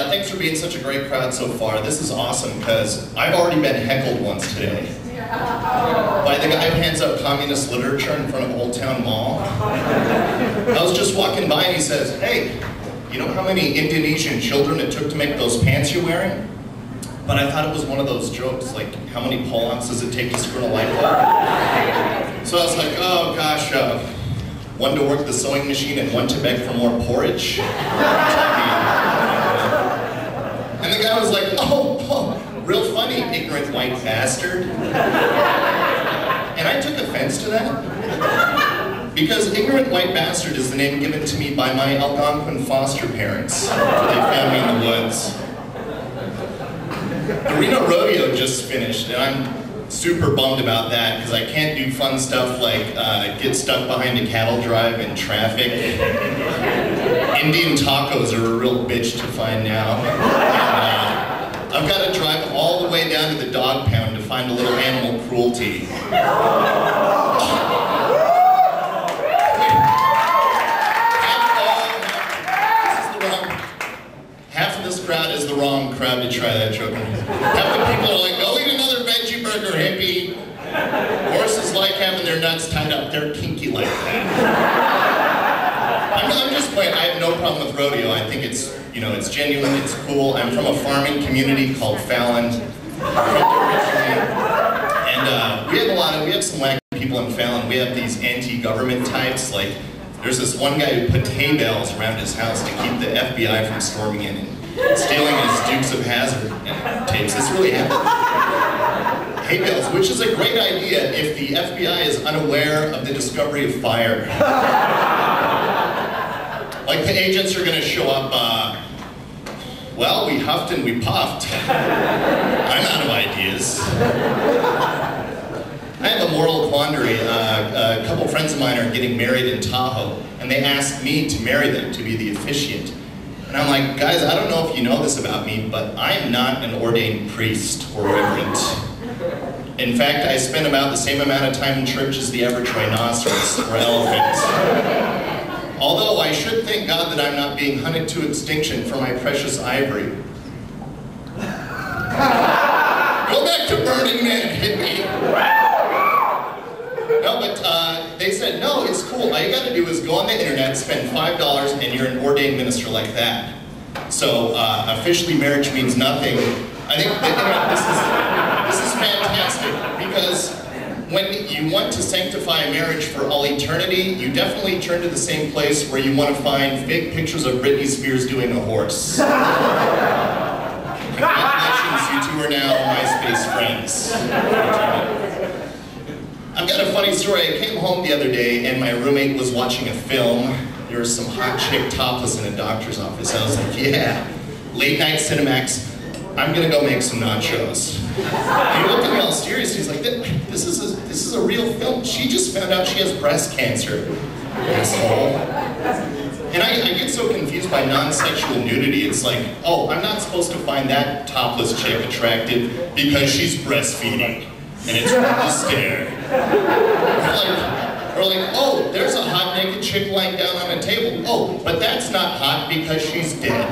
thanks for being such a great crowd so far. This is awesome because I've already been heckled once today. By the guy who hands out communist literature in front of Old Town Mall. I was just walking by and he says, "Hey, you know how many Indonesian children it took to make those pants you're wearing?" But I thought it was one of those jokes, like, how many pull-ups does it take to screw in a light bulb? So I was like, oh gosh, one to work the sewing machine and one to beg for more porridge. And the guy was like, oh, real funny, ignorant white bastard. And I took offense to that. Because ignorant white bastard is the name given to me by my Algonquin foster parents. They found me in the woods. The Reno Rodeo just finished, and I'm super bummed about that because I can't do fun stuff like get stuck behind a cattle drive in traffic. Indian tacos are a real bitch to find now. And, I've got to drive all the way down to the dog pound to find a little animal cruelty. Half of this crowd is the wrong crowd to try that joke. Half the people are like, go eat another veggie burger, hippie. Horses like having their nuts tied up. They're kinky like that. I'm just playing. I have no problem with rodeo. I think it's, you know, it's genuine, it's cool. I'm from a farming community called Fallon. And we have some wacky people in Fallon. We have these anti-government types, like, there's this one guy who put hay bales around his house to keep the FBI from storming in and stealing his Dukes of Hazzard tapes. This really happened. Hay bales, which is a great idea if the FBI is unaware of the discovery of fire. Like the agents are going to show up, well, we huffed and we puffed. I'm out of ideas. I have a moral quandary. A couple friends of mine are getting married in Tahoe, and they asked me to marry them, to be the officiant. And I'm like, guys, I don't know if you know this about me, but I am not an ordained priest or reverend. In fact, I spend about the same amount of time in church as the average rhinoceros or elephant. Although I should thank God that I'm not being hunted to extinction for my precious ivory. Go back to Burning Man, hippie. No, but they said, no, it's cool. All you gotta do is go on the internet, spend $5, and you're an ordained minister like that. So, officially marriage means nothing. I think this is fantastic, because when you want to sanctify marriage for all eternity, you definitely turn to the same place where you want to find fake pictures of Britney Spears doing a horse. Congratulations, you two are now MySpace friends. I've got a funny story. I came home the other day and my roommate was watching a film. There was some hot chick topless in a doctor's office. I was like, yeah, late night Cinemax, I'm gonna go make some nachos. And he looked at me all serious. He's like, this is a real film. She just found out she has breast cancer, asshole. And I get so confused by non-sexual nudity. It's like, oh, I'm not supposed to find that topless chick attractive because she's breastfeeding. And it's from the stare. Or like, oh, there's a hot naked chick lying down on a table. Oh, but that's not hot because she's dead.